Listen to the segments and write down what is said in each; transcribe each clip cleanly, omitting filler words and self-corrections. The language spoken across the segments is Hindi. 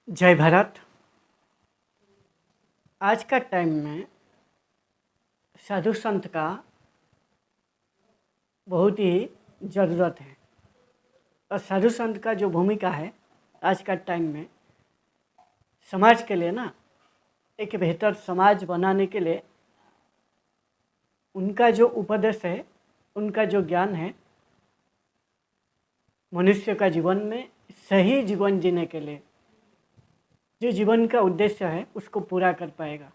जय भारत। आज का टाइम में साधु संत का बहुत ही ज़रूरत है और साधु संत का जो भूमिका है आज का टाइम में समाज के लिए ना, एक बेहतर समाज बनाने के लिए उनका जो उपदेश है, उनका जो ज्ञान है, मनुष्य का जीवन में सही जीवन जीने के लिए जो जीवन का उद्देश्य है उसको पूरा कर पाएगा।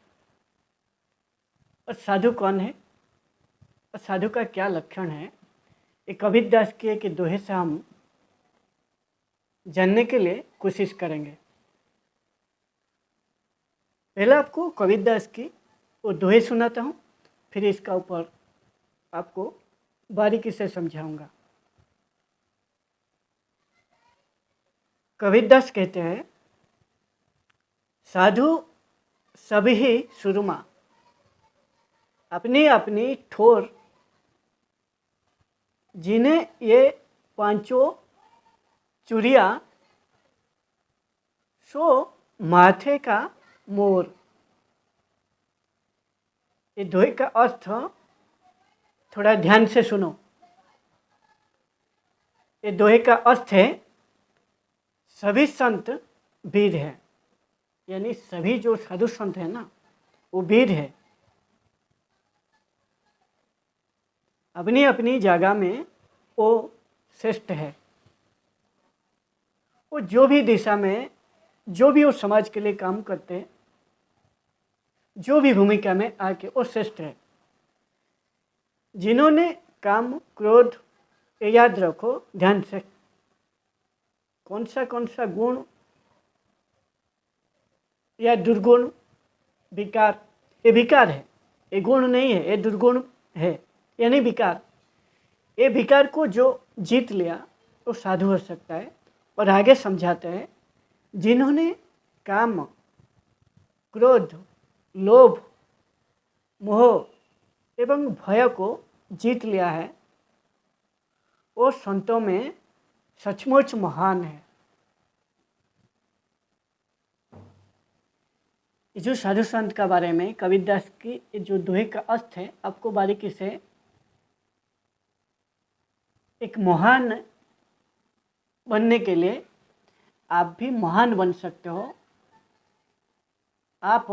और साधु कौन है और साधु का क्या लक्षण है, ये कबीरदास के एक दोहे से हम जानने के लिए कोशिश करेंगे। पहले आपको कबीरदास की वो दोहे सुनाता हूँ, फिर इसका ऊपर आपको बारीकी से समझाऊंगा। कबीरदास कहते हैं, साधु सभी ही सुरमा, अपनी अपनी ठोर, जिन्हें ये पांचों चूड़िया, सो माथे का मोर। ये दोहे का अर्थ थोड़ा ध्यान से सुनो। ये दोहे का अर्थ है, सभी संत वीर हैं, यानी सभी जो साधु संत हैं ना, वो वीर है। अपनी अपनी जगह में वो श्रेष्ठ है। वो जो भी दिशा में, जो भी वो समाज के लिए काम करते हैं, जो भी भूमिका में आके वो श्रेष्ठ है। जिन्होंने काम क्रोध, ये याद रखो ध्यान से, कौन सा गुण या दुर्गुण, विकार, ये विकार है, ये गुण नहीं है, ये दुर्गुण है, यानी विकार। ये विकार को जो जीत लिया वो साधु हो सकता है। और आगे समझाते हैं, जिन्होंने काम, क्रोध, लोभ, मोह एवं भय को जीत लिया है, वो संतों में सचमुच महान है। जो साधु संत का बारे में कबीरदास की जो दोहे का अर्थ है, आपको बारीकी से, एक महान बनने के लिए आप भी महान बन सकते हो। आप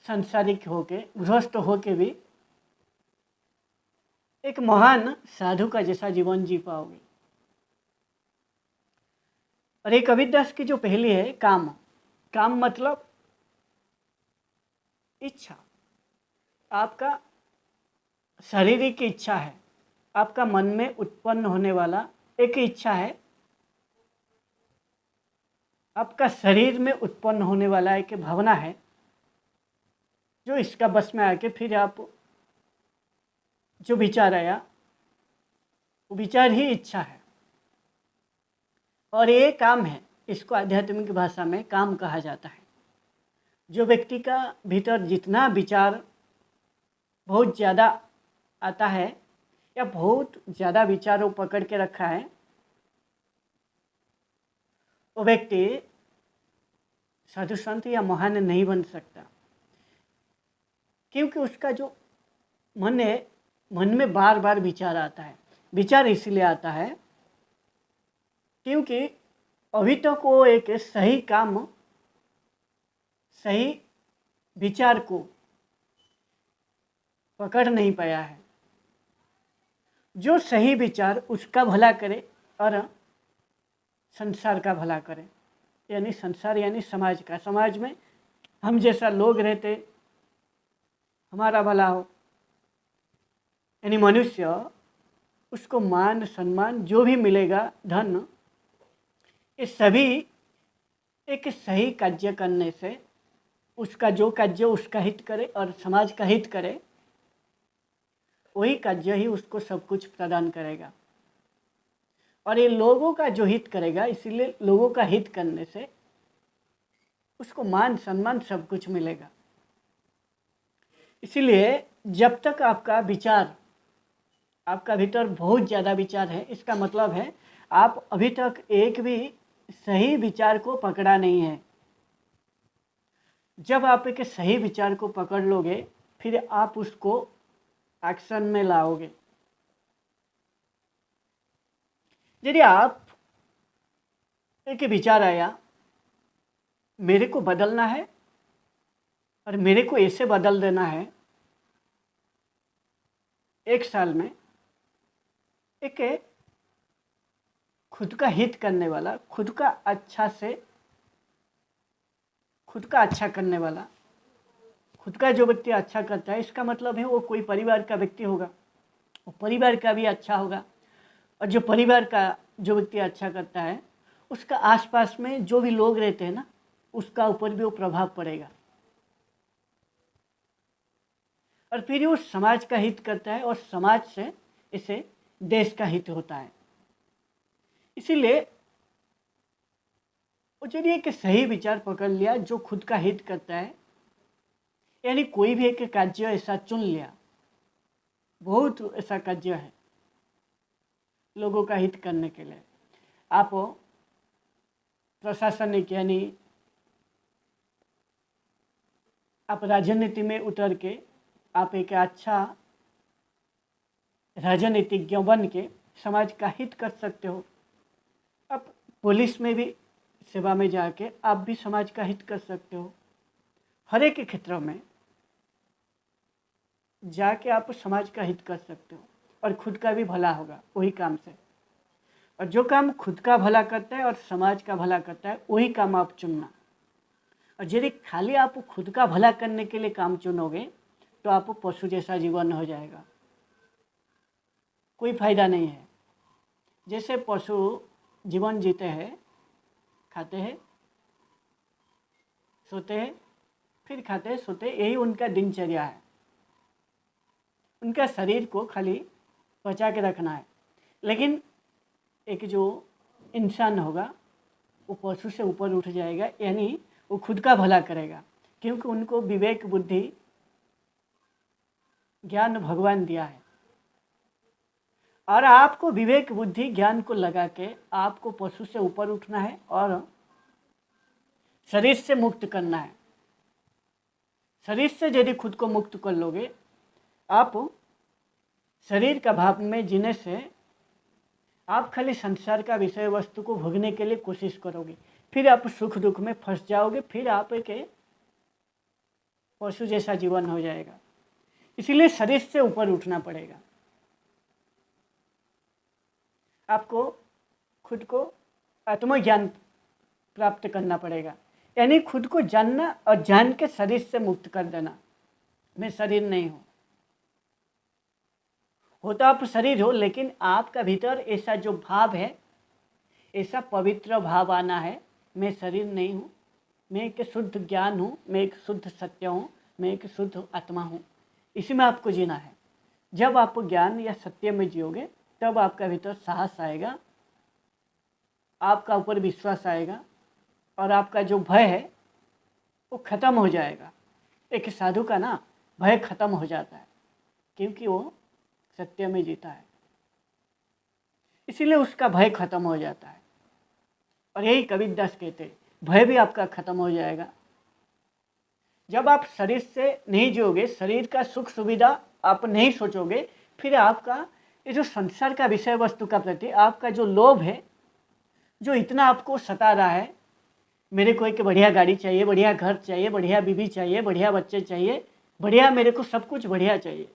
संसारिक होके, गृहस्थ होके भी एक महान साधु का जैसा जीवन जी पाओगे। और ये कबीरदास की जो पहली है, काम। काम मतलब इच्छा, आपका शारीरिक इच्छा है, आपका मन में उत्पन्न होने वाला एक इच्छा है, आपका शरीर में उत्पन्न होने वाला एक भावना है, जो इसका बस में आके फिर आप जो विचार आया वो विचार ही इच्छा है। और ये काम है, इसको आध्यात्मिक भाषा में काम कहा जाता है। जो व्यक्ति का भीतर जितना विचार बहुत ज़्यादा आता है या बहुत ज़्यादा विचारों पकड़ के रखा है, वो व्यक्ति साधु संत या महान नहीं बन सकता। क्योंकि उसका जो मन है, मन में बार बार विचार आता है। विचार इसलिए आता है क्योंकि अभी तक वो एक सही काम, सही विचार को पकड़ नहीं पाया है। जो सही विचार उसका भला करे और संसार का भला करे, यानी संसार यानी समाज का। समाज में हम जैसा लोग रहते, हमारा भला हो, यानी मनुष्य, उसको मान सम्मान जो भी मिलेगा, धन, ये सभी एक सही कार्य करने से, उसका जो कार्य उसका हित करे और समाज का हित करे, वही कार्य ही उसको सब कुछ प्रदान करेगा। और ये लोगों का जो हित करेगा, इसीलिए लोगों का हित करने से उसको मान सम्मान सब कुछ मिलेगा। इसीलिए जब तक आपका विचार, आपका भीतर बहुत ज़्यादा विचार है, इसका मतलब है आप अभी तक एक भी सही विचार को पकड़ा नहीं है। जब आप एक सही विचार को पकड़ लोगे फिर आप उसको एक्शन में लाओगे। यदि आप एक विचार आया मेरे को बदलना है और मेरे को ऐसे बदल देना है, एक साल में एक खुद का हित करने वाला, खुद का अच्छा करने वाला, खुद का जो व्यक्ति अच्छा करता है, इसका मतलब है वो कोई परिवार का व्यक्ति होगा, वो परिवार का भी अच्छा होगा। और जो परिवार का जो व्यक्ति अच्छा करता है उसका आसपास में जो भी लोग रहते हैं ना, उसका ऊपर भी वो प्रभाव पड़ेगा। और फिर वो समाज का हित करता है और समाज से इसे देश का हित होता है। इसीलिए वो यदि एक सही विचार पकड़ लिया जो खुद का हित करता है, यानी कोई भी एक कार्य ऐसा चुन लिया, बहुत ऐसा कार्य है लोगों का हित करने के लिए, आप प्रशासनिक यानी आप राजनीति में उतर के आप एक अच्छा राजनीतिज्ञ बन के समाज का हित कर सकते हो। आप पुलिस में भी सेवा में जाके आप भी समाज का हित कर सकते हो। हर एक क्षेत्र में जाके आप समाज का हित कर सकते हो और खुद का भी भला होगा वही काम से। और जो काम खुद का भला करता है और समाज का भला करता है वही काम आप चुनना। और यदि खाली आप खुद का भला करने के लिए काम चुनोगे तो आप पशु जैसा जीवन हो जाएगा, कोई फायदा नहीं है। जैसे पशु जीवन जीते हैं, खाते हैं, सोते हैं, फिर खाते हैं, सोते हैं, यही उनका दिनचर्या है। उनका शरीर को खाली बचा के रखना है। लेकिन एक जो इंसान होगा वो पशु से ऊपर उठ जाएगा, यानी वो खुद का भला करेगा, क्योंकि उनको विवेक बुद्धि ज्ञान भगवान दिया है। और आपको विवेक बुद्धि ज्ञान को लगा के आपको पशु से ऊपर उठना है और शरीर से मुक्त करना है। शरीर से यदि खुद को मुक्त कर लोगे, आप शरीर का भाव में जीने से आप खाली संसार का विषय वस्तु को भोगने के लिए कोशिश करोगे, फिर आप सुख दुख में फंस जाओगे, फिर आप एक पशु जैसा जीवन हो जाएगा। इसीलिए शरीर से ऊपर उठना पड़ेगा। आपको खुद को आत्मज्ञान प्राप्त करना पड़ेगा, यानी खुद को जानना और जान के शरीर से मुक्त कर देना। मैं शरीर नहीं हूँ, हो तो आप शरीर हो, लेकिन आपका भीतर ऐसा जो भाव है, ऐसा पवित्र भाव आना है, मैं शरीर नहीं हूँ, मैं एक शुद्ध ज्ञान हूँ, मैं एक शुद्ध सत्य हूँ, मैं एक शुद्ध आत्मा हूँ। इसी में आपको जीना है। जब आप ज्ञान या सत्य में जियोगे तब आपका भीतर साहस आएगा, आपका ऊपर विश्वास आएगा और आपका जो भय है वो खत्म हो जाएगा। एक साधु का ना भय खत्म हो जाता है, क्योंकि वो सत्य में जीता है, इसीलिए उसका भय खत्म हो जाता है। और यही कबीरदास कहते हैं, भय भी आपका खत्म हो जाएगा। जब आप शरीर से नहीं जियोगे, शरीर का सुख सुविधा आप नहीं सोचोगे, फिर आपका ये जो संसार का विषय वस्तु का प्रति आपका जो लोभ है, जो इतना आपको सता रहा है, मेरे को एक बढ़िया गाड़ी चाहिए, बढ़िया घर चाहिए, बढ़िया बीवी चाहिए, बढ़िया बच्चे चाहिए, बढ़िया, मेरे को सब कुछ बढ़िया चाहिए,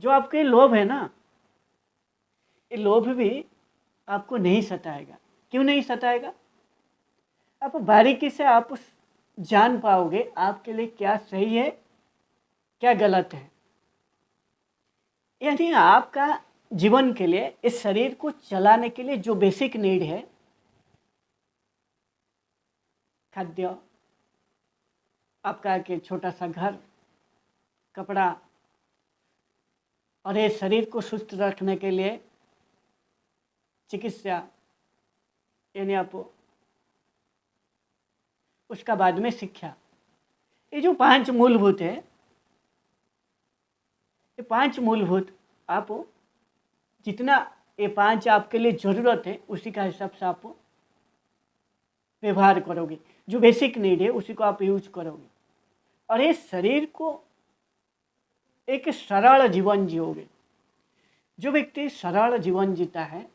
जो आपके लोभ है ना, ये लोभ भी आपको नहीं सताएगा। क्यों नहीं सताएगा? आप बारीकी से आप जान पाओगे आपके लिए क्या सही है, क्या गलत है। यानी आपका जीवन के लिए, इस शरीर को चलाने के लिए जो बेसिक नीड है, खाद्य, आपका एक छोटा सा घर, कपड़ा, और ये शरीर को सुस्त रखने के लिए चिकित्सा, यानी आप उसका बाद में शिक्षा। ये जो 5 मूलभूत है, ये 5 मूलभूत आप जितना ये 5 आपके लिए ज़रूरत है उसी का हिसाब से आप व्यवहार करोगे, जो बेसिक नीड है उसी को आप यूज करोगे, और ये शरीर को एक सरल जीवन जियोगे। जो व्यक्ति सरल जीवन जीता है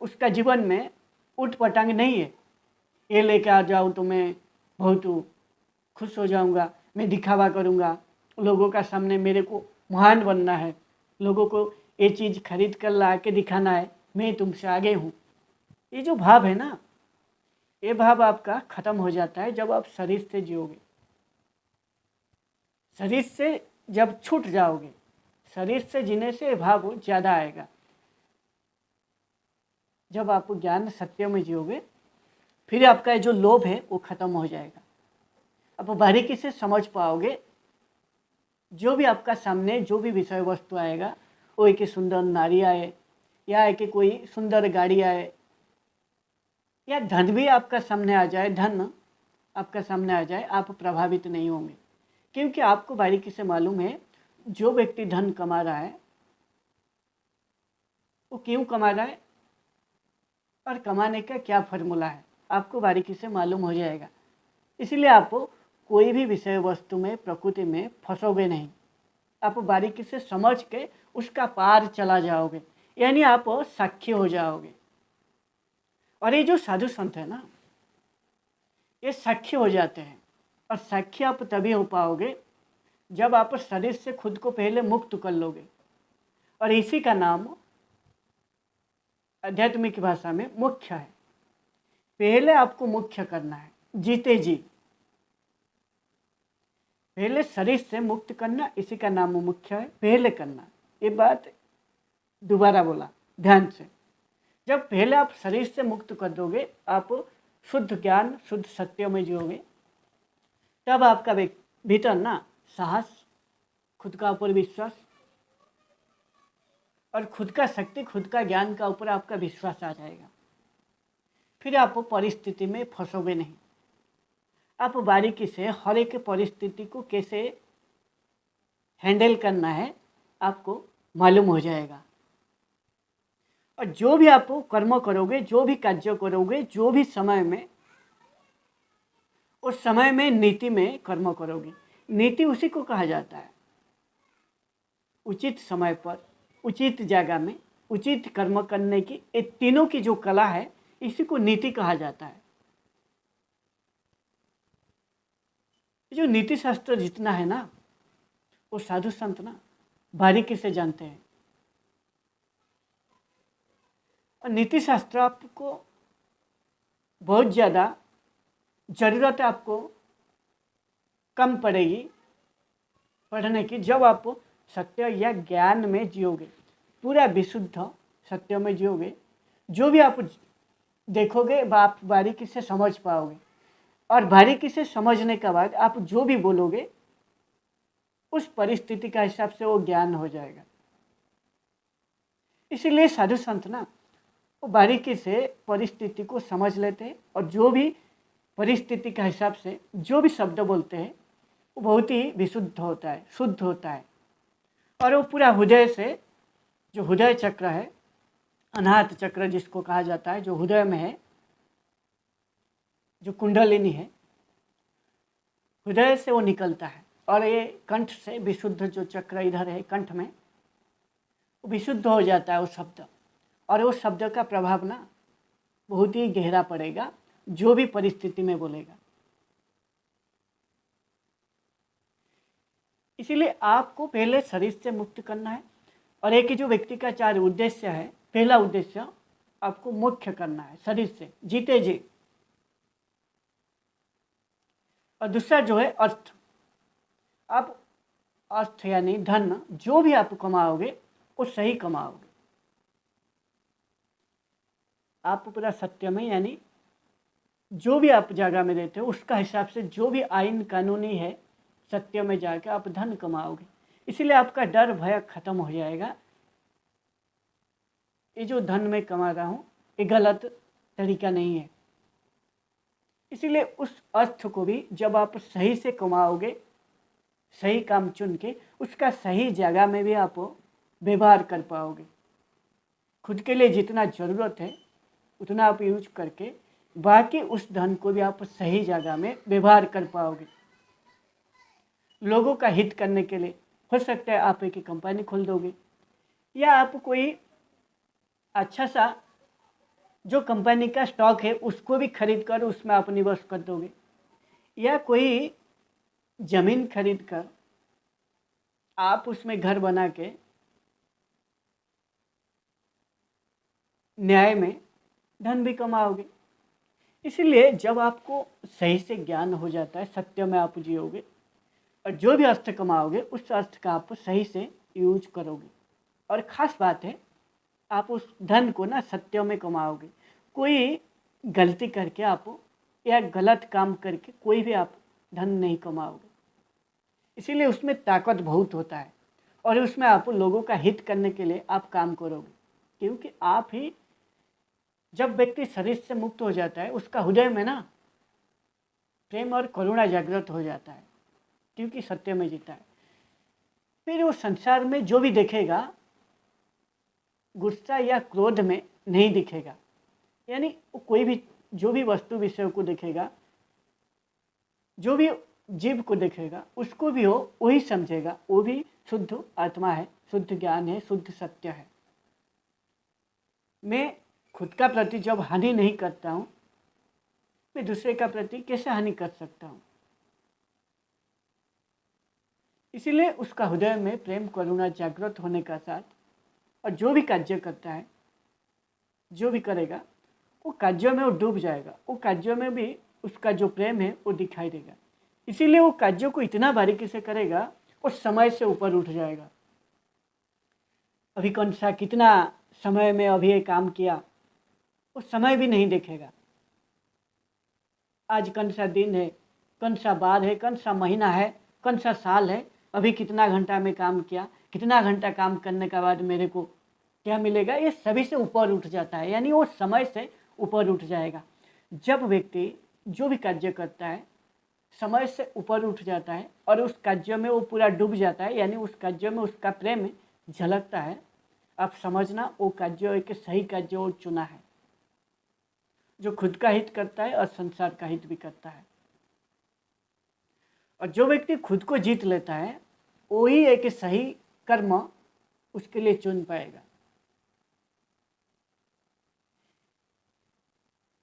उसका जीवन में उठ पटांग नहीं है, ये लेके आ जाऊँ तो मैं बहुत खुश हो जाऊंगा, मैं दिखावा करूंगा, लोगों का सामने मेरे को महान बनना है, लोगों को ये चीज़ खरीद कर ला के दिखाना है, मैं तुमसे आगे हूँ। ये जो भाव है ना, ये भाव आपका खत्म हो जाता है जब आप शरीर से जियोगे। शरीर से जब छूट जाओगे, शरीर से जीने से भाव ज़्यादा आएगा। जब आप ज्ञान सत्य में जियोगे, फिर आपका जो लोभ है वो खत्म हो जाएगा। आप बारीकी से समझ पाओगे, जो भी आपका सामने जो भी विषय वस्तु आएगा, वो एक सुंदर नारी आए या एक कोई सुंदर गाड़ी आए या धन भी आपका सामने आ जाए, धन आपका सामने आ जाए, आप प्रभावित नहीं होंगे, क्योंकि आपको बारीकी से मालूम है जो व्यक्ति धन कमा रहा है वो क्यों कमा रहा है और कमाने का क्या फॉर्मूला है, आपको बारीकी से मालूम हो जाएगा। इसलिए आप कोई भी विषय वस्तु में, प्रकृति में फंसोगे नहीं, आप बारीकी से समझ के उसका पार चला जाओगे, यानी आप साक्षी हो जाओगे। और ये जो साधु संत है ना, ये साक्षी हो जाते हैं, और साक्षी आप तभी हो पाओगे जब आप शरीर से खुद को पहले मुक्त कर लोगे, और इसी का नाम आध्यात्मिक भाषा में मुख्य है। पहले आपको मुख्य करना है, जीते जी पहले शरीर से मुक्त करना, इसी का नाम मुख्य है, पहले करना। ये बात दोबारा बोला ध्यान से। जब पहले आप शरीर से मुक्त कर दोगे, आप शुद्ध ज्ञान शुद्ध सत्य में जियोगे, तब आपका भीतर ना साहस, खुद का ऊपर विश्वास और खुद का शक्ति, खुद का ज्ञान का ऊपर आपका विश्वास आ जाएगा। फिर आप परिस्थिति में फंसोगे नहीं, आप बारीकी से हर एक परिस्थिति को कैसे हैंडल करना है आपको मालूम हो जाएगा। और जो भी आप कर्म करोगे, जो भी कार्य करोगे, जो भी समय में, उस समय में नीति में कर्म करोगे। नीति उसी को कहा जाता है, उचित समय पर उचित जगह में उचित कर्म करने की, ये तीनों की जो कला है, इसी को नीति कहा जाता है। जो नीति शास्त्र जितना है ना, वो साधु संत ना बारीकी से जानते हैं। और नीति शास्त्र आपको बहुत ज़्यादा ज़रूरत आपको कम पड़ेगी पढ़ने की, जब आप सत्य या ज्ञान में जियोगे, पूरा विशुद्ध सत्य में जियोगे। जो भी आप देखोगे आप बारीकी से समझ पाओगे, और बारीकी से समझने के बाद आप जो भी बोलोगे उस परिस्थिति का हिसाब से वो ज्ञान हो जाएगा। इसीलिए साधु संत ना वो बारीकी से परिस्थिति को समझ लेते हैं, और जो भी परिस्थिति के हिसाब से जो भी शब्द बोलते हैं वो बहुत ही विशुद्ध होता है, शुद्ध होता है। और वो पूरा हृदय से, जो हृदय चक्र है, अनाहत चक्र जिसको कहा जाता है, जो हृदय में है, जो कुंडलिनी है, हृदय से वो निकलता है। और ये कंठ से विशुद्ध जो चक्र इधर है कंठ में, वो विशुद्ध हो जाता है वो शब्द, और वो शब्द का प्रभाव ना बहुत ही गहरा पड़ेगा जो भी परिस्थिति में बोलेगा। इसीलिए आपको पहले शरीर से मुक्त करना है, और एक ही जो व्यक्ति का 4 उद्देश्य है, पहला उद्देश्य आपको मुख्य करना है शरीर से जीते जी, और दूसरा जो है अर्थ। आप अर्थ यानी धन जो भी आप कमाओगे वो सही कमाओगे, आप पूरा सत्य में, यानी जो भी आप जगह में रहते हो उसका हिसाब से जो भी आइन कानूनी है सत्य में जाकर आप धन कमाओगे। इसीलिए आपका डर भय खत्म हो जाएगा, ये जो धन मैं कमा रहा हूँ ये गलत तरीका नहीं है। इसीलिए उस अर्थ को भी जब आप सही से कमाओगे, सही काम चुन के, उसका सही जगह में भी आप व्यवहार कर पाओगे। खुद के लिए जितना ज़रूरत है उतना आप यूज करके बाकी उस धन को भी आप सही जगह में व्यवहार कर पाओगे। लोगों का हित करने के लिए हो सकता है आप एक कंपनी खोल दोगे, या आप कोई अच्छा सा जो कंपनी का स्टॉक है उसको भी खरीद कर उसमें आप निवेश कर दोगे, या कोई ज़मीन खरीद कर आप उसमें घर बना के न्याय में धन भी कमाओगे। इसलिए जब आपको सही से ज्ञान हो जाता है, सत्य में आप जियोगे और जो भी अर्थ कमाओगे उस अर्थ का आप सही से यूज करोगे। और ख़ास बात है आप उस धन को ना सत्य में कमाओगे। कोई गलती करके आप या गलत काम करके कोई भी आप धन नहीं कमाओगे। इसीलिए उसमें ताकत बहुत होता है और उसमें आप लोगों का हित करने के लिए आप काम करोगे, क्योंकि आप ही जब व्यक्ति शरीर से मुक्त हो जाता है उसका हृदय में ना प्रेम और करुणा जागृत हो जाता है, क्योंकि सत्य में जीता है। फिर वो संसार में जो भी देखेगा गुस्सा या क्रोध में नहीं दिखेगा, यानी वो कोई भी जो भी वस्तु विषय को देखेगा, जो भी जीव को देखेगा उसको भी वो वही समझेगा, वो भी शुद्ध आत्मा है, शुद्ध ज्ञान है, शुद्ध सत्य है। मैं खुद का प्रति जब हानि नहीं करता हूँ, मैं दूसरे का प्रति कैसे हानि कर सकता हूँ। इसीलिए उसका हृदय में प्रेम करुणा जागृत होने का साथ, और जो भी कार्य करता है, जो भी करेगा वो कार्यों में वो डूब जाएगा, वो कार्यों में भी उसका जो प्रेम है वो दिखाई देगा। इसीलिए वो कार्यों को इतना बारीकी से करेगा वो समय से ऊपर उठ जाएगा। अभी कौन सा कितना समय में अभी ये काम किया वो समय भी नहीं देखेगा। आज कौन सा दिन है, कौन सा बार है, कौन सा महीना है, कौन सा साल है, अभी कितना घंटा में काम किया, कितना घंटा काम करने के बाद मेरे को क्या मिलेगा, ये सभी से ऊपर उठ जाता है, यानी वो समय से ऊपर उठ जाएगा। जब व्यक्ति जो भी कार्य करता है समय से ऊपर उठ जाता है और उस कार्य में वो पूरा डूब जाता है, यानी उस कार्य में उसका प्रेम झलकता है, आप समझना वो कार्य एक सही कार्य वो चुना है, जो खुद का हित करता है और संसार का हित भी करता है। और जो व्यक्ति खुद को जीत लेता है वही एक सही कर्म उसके लिए चुन पाएगा।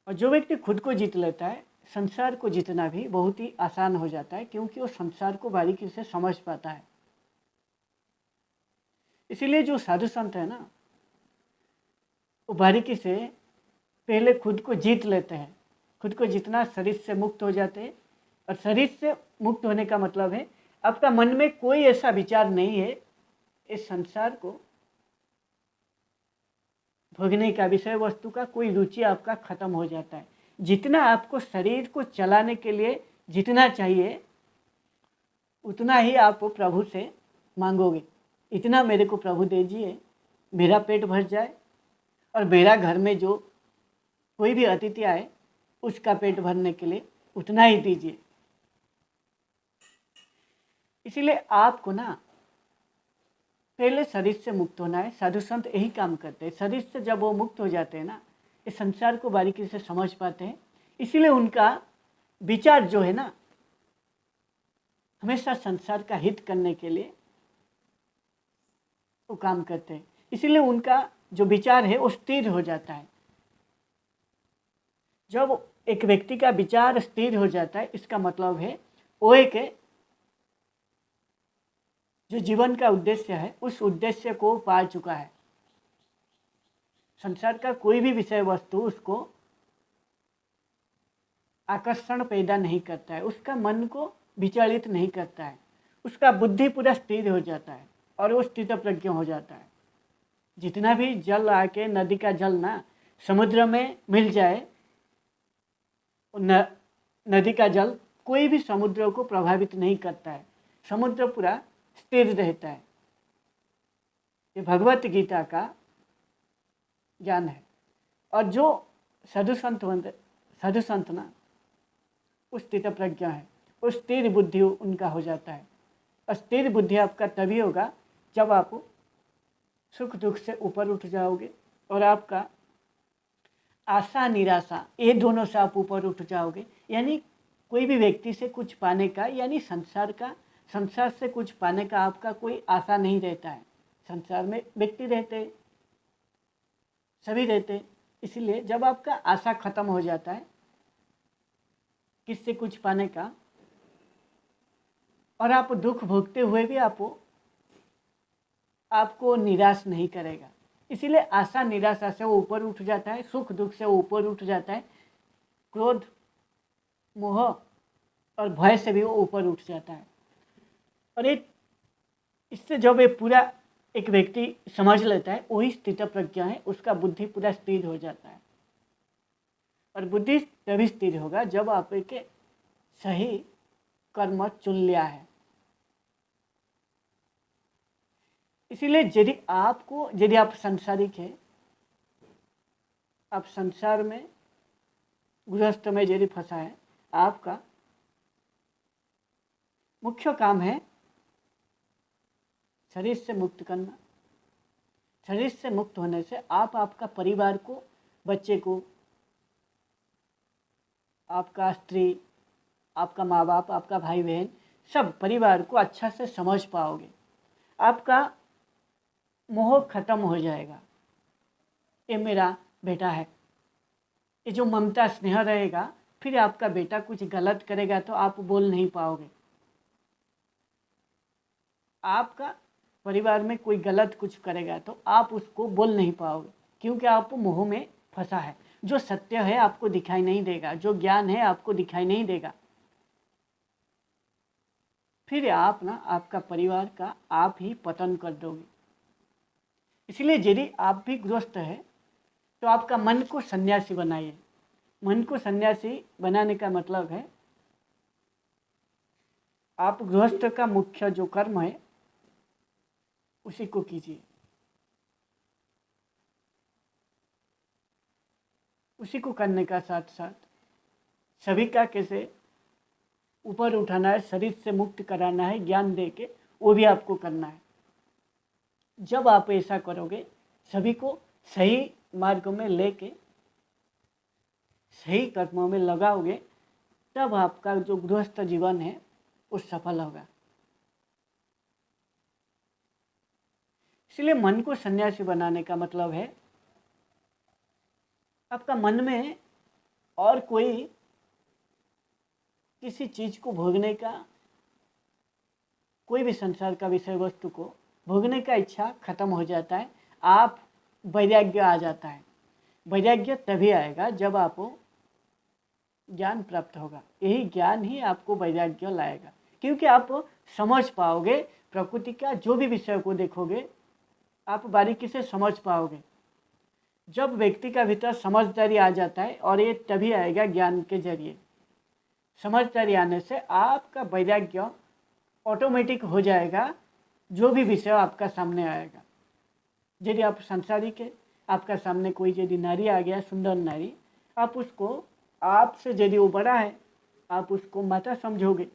और जो व्यक्ति खुद को जीत लेता है संसार को जीतना भी बहुत ही आसान हो जाता है, क्योंकि वो संसार को बारीकी से समझ पाता है। इसीलिए जो साधु संत है ना वो बारीकी से पहले खुद को जीत लेते हैं। खुद को जितना शरीर से मुक्त हो जाते हैं, और शरीर से मुक्त होने का मतलब है आपका मन में कोई ऐसा विचार नहीं है इस संसार को भोगने का, विषय वस्तु का कोई रुचि आपका खत्म हो जाता है। जितना आपको शरीर को चलाने के लिए जितना चाहिए उतना ही आप प्रभु से मांगोगे। इतना मेरे को प्रभु दीजिए, मेरा पेट भर जाए और मेरा घर में जो कोई भी अतिथि आए उसका पेट भरने के लिए उतना ही दीजिए। इसीलिए आपको ना पहले शरीर से मुक्त होना है। साधु संत यही काम करते हैं। शरीर से जब वो मुक्त हो जाते हैं ना, इस संसार को बारीकी से समझ पाते हैं। इसीलिए उनका विचार जो है ना हमेशा संसार का हित करने के लिए वो काम करते हैं। इसीलिए उनका जो विचार है वो स्थिर हो जाता है। जब एक व्यक्ति का विचार स्थिर हो जाता है इसका मतलब है वो एक जो जीवन का उद्देश्य है उस उद्देश्य को पा चुका है। संसार का कोई भी विषय वस्तु उसको आकर्षण पैदा नहीं करता है, उसका मन को विचलित नहीं करता है, उसका बुद्धि पूरा स्थिर हो जाता है और वो स्थित प्रज्ञ हो जाता है। जितना भी जल आके नदी का जल ना समुद्र में मिल जाए, नदी का जल कोई भी समुद्र को प्रभावित नहीं करता है, समुद्र पूरा स्थिर रहता है। ये भगवत गीता का ज्ञान है। और जो साधु संत ना उस स्थित प्रज्ञा है, उस स्थिर बुद्धि उनका हो जाता है। और स्थिर बुद्धि आपका तभी होगा जब आप सुख दुख से ऊपर उठ जाओगे और आपका आशा निराशा ये दोनों से आप ऊपर उठ जाओगे। यानी कोई भी व्यक्ति से कुछ पाने का, यानी संसार से कुछ पाने का आपका कोई आशा नहीं रहता है। संसार में व्यक्ति रहते, सभी रहते, इसलिए जब आपका आशा खत्म हो जाता है किससे कुछ पाने का, और आप दुख भोगते हुए भी आपको निराश नहीं करेगा। इसीलिए आशा निराशा से वो ऊपर उठ जाता है, सुख दुख से वो ऊपर उठ जाता है, क्रोध मोह और भय से भी वो ऊपर उठ जाता है। और इससे जब ये पूरा एक व्यक्ति समझ लेता है, वही स्थित प्रज्ञा है, उसका बुद्धि पूरा स्थिर हो जाता है। और बुद्धि तभी स्थिर होगा जब आप एक सही कर्म चुन लिया है। इसीलिए यदि आप संसारिक है, आप संसार में गृहस्थ में यदि फंसा है, आपका मुख्य काम है शरीर से मुक्त करना। शरीर से मुक्त होने से आप आपका परिवार को, बच्चे को, आपका स्त्री, आपका माँ बाप, आपका भाई बहन, सब परिवार को अच्छा से समझ पाओगे। आपका मोह खत्म हो जाएगा, ये मेरा बेटा है, ये जो ममता स्नेह रहेगा। फिर आपका बेटा कुछ गलत करेगा तो आप बोल नहीं पाओगे। आपका परिवार में कोई गलत कुछ करेगा तो आप उसको बोल नहीं पाओगे, क्योंकि आप मोह में फंसा है। जो सत्य है आपको दिखाई नहीं देगा, जो ज्ञान है आपको दिखाई नहीं देगा। फिर आपका परिवार का आप ही पतन कर दोगे। इसलिए यदि आप भी गृहस्थ है तो आपका मन को सन्यासी बनाइए। मन को सन्यासी बनाने का मतलब है आप गृहस्थ का मुख्य जो कर्म है उसी को कीजिए, उसी को करने का साथ साथ सभी का कैसे ऊपर उठाना है, शरीर से मुक्त कराना है, ज्ञान दे के वो भी आपको करना है। जब आप ऐसा करोगे, सभी को सही मार्ग में लेके सही कर्मों में लगाओगे, तब आपका जो गृहस्थ जीवन है वो सफल होगा। इसलिए मन को सन्यासी बनाने का मतलब है आपका मन में और कोई किसी चीज को भोगने का, कोई भी संसार का विषय वस्तु को भोगने का इच्छा खत्म हो जाता है। आप वैराग्य आ जाता है। वैराग्य तभी आएगा जब आपको ज्ञान प्राप्त होगा। यही ज्ञान ही आपको वैराग्य लाएगा, क्योंकि आप समझ पाओगे प्रकृति का जो भी विषय को देखोगे आप बारीकी से समझ पाओगे। जब व्यक्ति का भीतर समझदारी आ जाता है, और ये तभी आएगा ज्ञान के जरिए। समझदारी आने से आपका वैराग्य ऑटोमेटिक हो जाएगा। जो भी विषय आपका सामने आएगा, यदि आप संसारिक है, आपका सामने कोई यदि नारी आ गया, सुंदर नारी, आप उसको, आपसे यदि वो बड़ा है आप उसको माता समझोगे,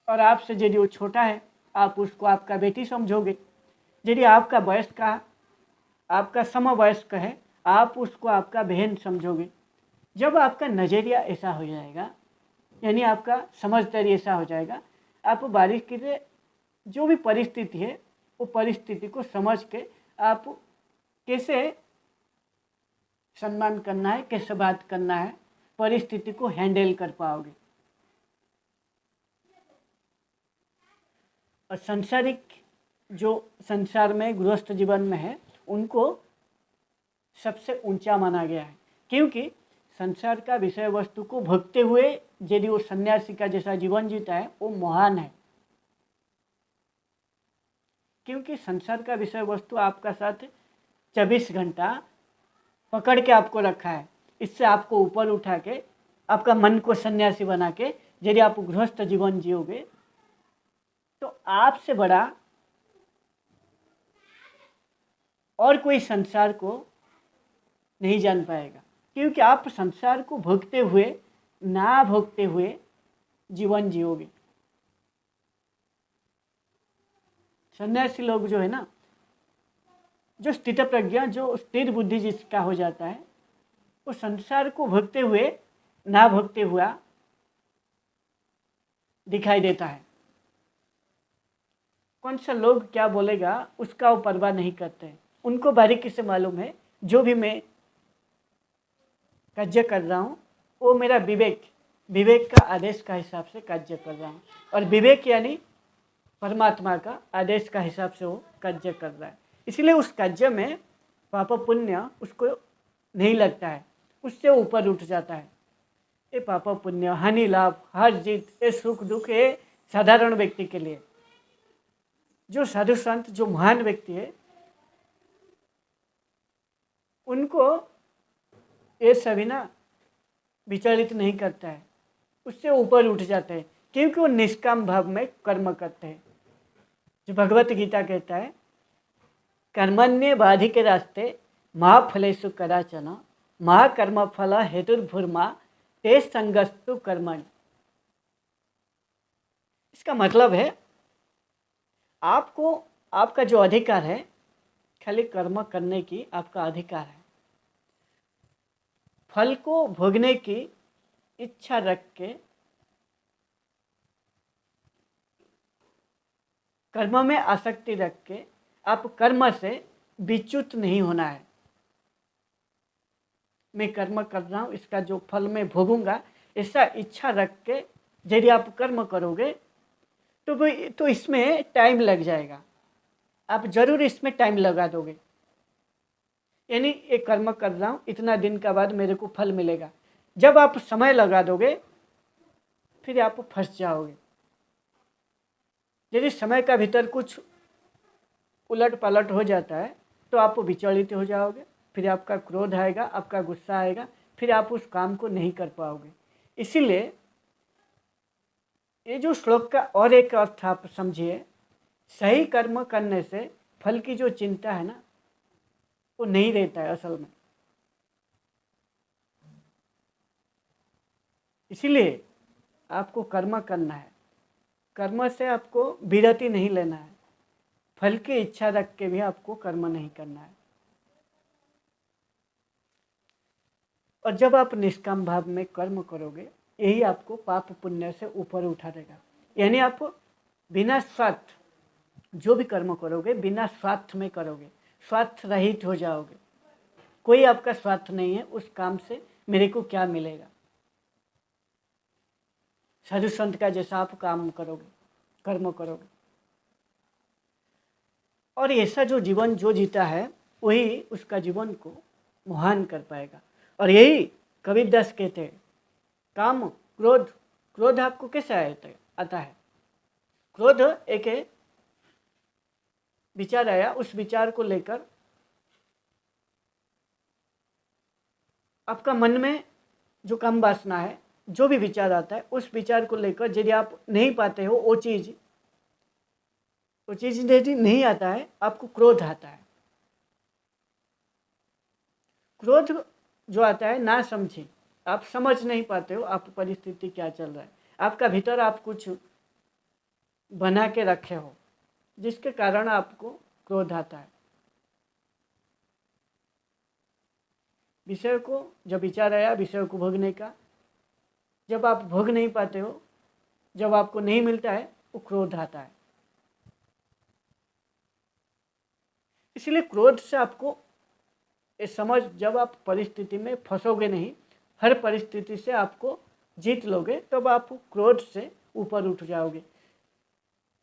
और आपसे यदि वो छोटा है आप उसको आपका बेटी समझोगे। यदि आपका वयस्क का, आपका समवयस्क है, आप उसको आपका बहन समझोगे। जब आपका नज़रिया ऐसा हो जाएगा, यानी आपका समझदारी ऐसा हो जाएगा, आप बारीकी से जो भी परिस्थिति है वो परिस्थिति को समझ के आप कैसे सम्मान करना है, कैसे बात करना है, परिस्थिति को हैंडल कर पाओगे। और संसारिक जो संसार में गृहस्थ जीवन में है उनको सबसे ऊंचा माना गया है, क्योंकि संसार का विषय वस्तु को भोगते हुए यदि वो सन्यासी का जैसा जीवन जीता है वो महान है। क्योंकि संसार का विषय वस्तु आपका साथ 24 घंटा पकड़ के आपको रखा है। इससे आपको ऊपर उठा के आपका मन को सन्यासी बना के यदि आप गृहस्थ जीवन जियोगे तो आपसे बड़ा और कोई संसार को नहीं जान पाएगा, क्योंकि आप संसार को भोगते हुए ना भोगते हुए जीवन जियोगे। सन्यासी लोग जो है ना, जो स्थित प्रज्ञा, जो स्थिर बुद्धि जिसका हो जाता है, वो संसार को भोगते हुए ना भोगते हुआ दिखाई देता है। कौन सा लोग क्या बोलेगा उसका वो परवाह नहीं करते। उनको बारीकी से मालूम है जो भी मैं कार्य कर रहा हूँ वो मेरा विवेक का आदेश का हिसाब से कार्य कर रहा हूँ। और विवेक यानी परमात्मा का आदेश का हिसाब से वो कार्य कर रहा है। इसलिए उस कार्य में पाप पुण्य उसको नहीं लगता है, उससे ऊपर उठ जाता है। ये पाप पुण्य, हानि लाभ, हार जीत, ये सुख दुख, ये साधारण व्यक्ति के लिए। जो साधु संत, जो महान व्यक्ति है, उनको ये सभी ना विचलित नहीं करता है, उससे ऊपर उठ जाते हैं, क्योंकि वो निष्काम भाव में कर्म करते हैं। जो भगवत गीता कहता है, कर्मण्य बाधि के रास्ते महाफलेषु कदाचन महाकर्म फल हेतुर्भुर्मा ते संगस्तु कर्मणि। इसका मतलब है आपको, आपका जो अधिकार है, खाली कर्म करने की आपका अधिकार है। फल को भोगने की इच्छा रख के कर्म में आसक्ति रख के आप कर्म से विच्युत नहीं होना है। मैं कर्म कर रहा हूँ, इसका जो फल मैं भोगूंगा, ऐसा इच्छा रख के यदि आप कर्म करोगे तो इसमें टाइम लग जाएगा, आप जरूर इसमें टाइम लगा दोगे। यानी एक कर्म कर रहा हूँ, इतना दिन का बाद मेरे को फल मिलेगा। जब आप समय लगा दोगे फिर आप फंस जाओगे। यदि समय का भीतर कुछ उलट पलट हो जाता है तो आप विचलित हो जाओगे, फिर आपका क्रोध आएगा, आपका गुस्सा आएगा, फिर आप उस काम को नहीं कर पाओगे। इसीलिए ये जो श्लोक का और एक अर्थ आप समझिए, सही कर्म करने से फल की जो चिंता है ना, वो नहीं रहता है असल में। इसीलिए आपको कर्म करना है, कर्म से आपको विरति नहीं लेना है, फल की इच्छा रख के भी आपको कर्म नहीं करना है। और जब आप निष्काम भाव में कर्म करोगे, यही आपको पाप पुण्य से ऊपर उठा देगा। यानी आप बिना स्वार्थ जो भी कर्म करोगे, बिना स्वार्थ में करोगे, स्वार्थ रहित हो जाओगे। कोई आपका स्वार्थ नहीं है उस काम से मेरे को क्या मिलेगा। साधु संत का जैसा आप काम करोगे, कर्म करोगे, और ऐसा जो जीवन जो जीता है वही उसका जीवन को महान कर पाएगा। और यही कबीरदास कहते हैं, काम क्रोध, क्रोध आपको कैसे आता है? क्रोध एक विचार आया, उस विचार को लेकर आपका मन में जो काम वासना है, जो भी विचार आता है, उस विचार को लेकर यदि आप नहीं पाते हो वो चीज़ यदि नहीं आता है, आपको क्रोध आता है। क्रोध जो आता है ना समझे, आप समझ नहीं पाते हो आप परिस्थिति क्या चल रहा है, आपका भीतर आप कुछ बना के रखे हो जिसके कारण आपको क्रोध आता है। विषय को जब विचार आया, विषय को भोगने का, जब आप भोग नहीं पाते हो, जब आपको नहीं मिलता है, वो क्रोध आता है। इसलिए क्रोध से आपको ये समझ, जब आप परिस्थिति में फंसोगे नहीं, हर परिस्थिति से आपको जीत लोगे, तब आप क्रोध से ऊपर उठ जाओगे।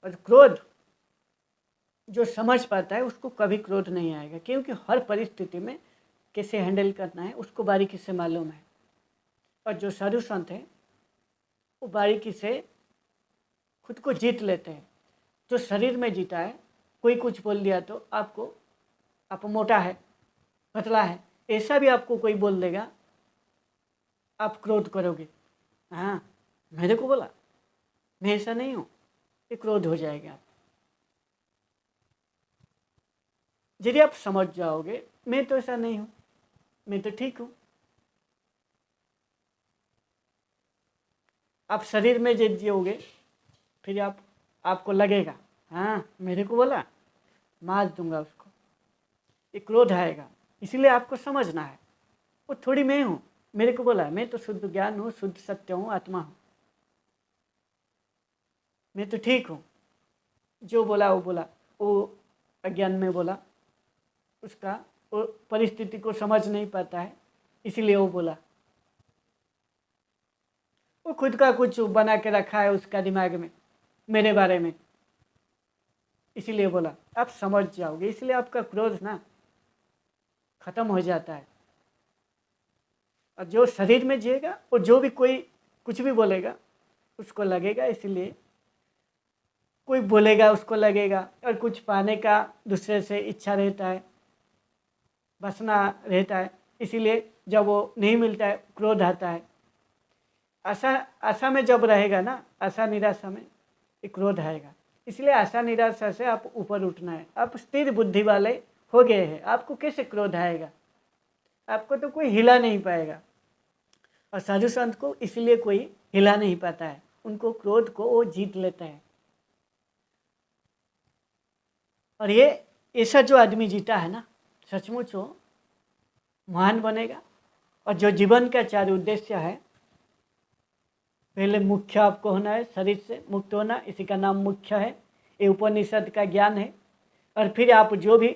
और क्रोध जो समझ पाता है उसको कभी क्रोध नहीं आएगा, क्योंकि हर परिस्थिति में कैसे हैंडल करना है उसको बारीकी से मालूम है। और जो साधु संत हैं वो बारीकी से खुद को जीत लेते हैं। जो शरीर में जीता है, कोई कुछ बोल दिया तो आपको, आप मोटा है, पतला है, ऐसा भी आपको कोई बोल देगा, आप क्रोध करोगे, हाँ मेरे को बोला, मैं ऐसा नहीं हूँ, ये क्रोध हो जाएगा आप। यदि आप समझ जाओगे मैं तो ऐसा नहीं हूँ, मैं तो ठीक हूँ, आप शरीर में जीत जियोगे, फिर आपको लगेगा हाँ मेरे को बोला, मार दूंगा उसको। ये क्रोध आएगा। इसलिए आपको समझना है, वो थोड़ी मैं हूँ, मेरे को बोला मैं तो शुद्ध ज्ञान हूँ, शुद्ध सत्य हूँ, आत्मा हूँ, मैं तो ठीक हूँ। जो बोला वो अज्ञान में बोला, उसका वो परिस्थिति को समझ नहीं पाता है, इसीलिए वो बोला। वो खुद का कुछ बना के रखा है उसका दिमाग में मेरे बारे में, इसीलिए बोला। आप समझ जाओगे, इसलिए आपका क्रोध ना खत्म हो जाता है। और जो शरीर में जिएगा और जो भी कोई कुछ भी बोलेगा उसको लगेगा, इसलिए कोई बोलेगा उसको लगेगा। और कुछ पाने का दूसरे से इच्छा रहता है, बसना रहता है, इसीलिए जब वो नहीं मिलता है क्रोध आता है। आशा में जब रहेगा ना, आशा निराशा में ये क्रोध आएगा। इसलिए आशा निराशा से आप ऊपर उठना है। आप स्थिर बुद्धि वाले हो गए हैं, आपको कैसे क्रोध आएगा? आपको तो कोई हिला नहीं पाएगा। और साधु संत को इसलिए कोई हिला नहीं पाता है, उनको क्रोध को वो जीत लेता है। और ये ऐसा जो आदमी जीता है ना, सचमुच वो महान बनेगा। और जो जीवन का चार उद्देश्य है, पहले मुख्य आपको होना है, शरीर से मुक्त होना, इसी का नाम मुख्य है, ये उपनिषद का ज्ञान है। और फिर आप जो भी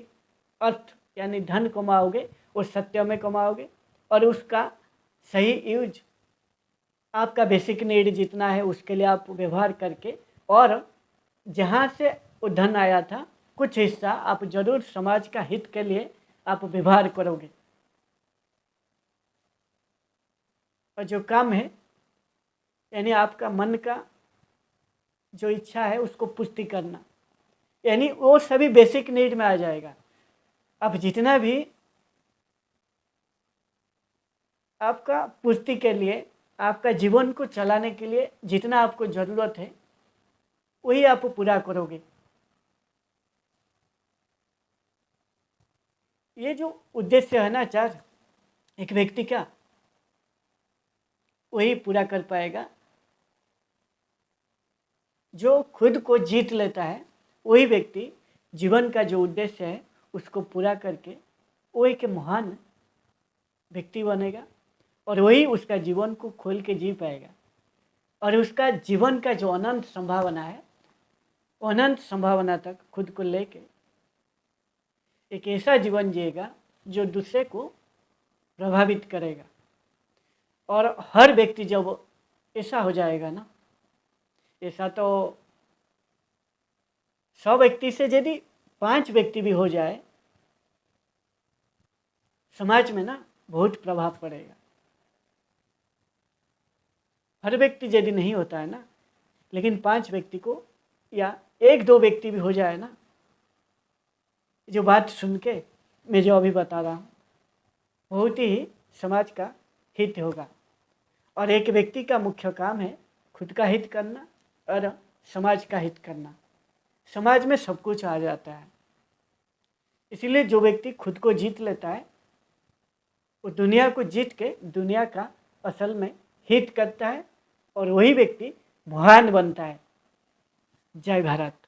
अर्थ यानी धन कमाओगे वो सत्य में कमाओगे, और उसका सही यूज आपका बेसिक नीड जितना है उसके लिए आप व्यवहार करके, और जहाँ से वो धन आया था कुछ हिस्सा आप जरूर समाज का हित के लिए आप व्यवहार करोगे। और जो काम है यानी आपका मन का जो इच्छा है उसको पुष्टि करना, यानी वो सभी बेसिक नीड में आ जाएगा। आप जितना भी आपका पुष्टि के लिए, आपका जीवन को चलाने के लिए जितना आपको ज़रूरत है वही आप पूरा करोगे। ये जो उद्देश्य है ना चार, एक व्यक्ति का, वही पूरा कर पाएगा। जो खुद को जीत लेता है वही व्यक्ति जीवन का जो उद्देश्य है उसको पूरा करके वो एक महान व्यक्ति बनेगा। और वही उसका जीवन को खोल के जी पाएगा। और उसका जीवन का जो अनंत संभावना है, अनंत संभावना तक खुद को लेके एक ऐसा जीवन जिएगा जो दूसरे को प्रभावित करेगा। और हर व्यक्ति जब ऐसा हो जाएगा ना, ऐसा तो 100 व्यक्ति से यदि 5 व्यक्ति भी हो जाए, समाज में ना बहुत प्रभाव पड़ेगा। हर व्यक्ति यदि नहीं होता है ना, लेकिन 5 व्यक्ति को या 1-2 व्यक्ति भी हो जाए ना, जो बात सुन के मैं जो अभी बता रहा हूँ, बहुत ही समाज का हित होगा। और एक व्यक्ति का मुख्य काम है खुद का हित करना और समाज का हित करना। समाज में सब कुछ आ जाता है। इसीलिए जो व्यक्ति खुद को जीत लेता है वो दुनिया को जीत के दुनिया का असल में हित करता है, और वही व्यक्ति महान बनता है। जय भारत।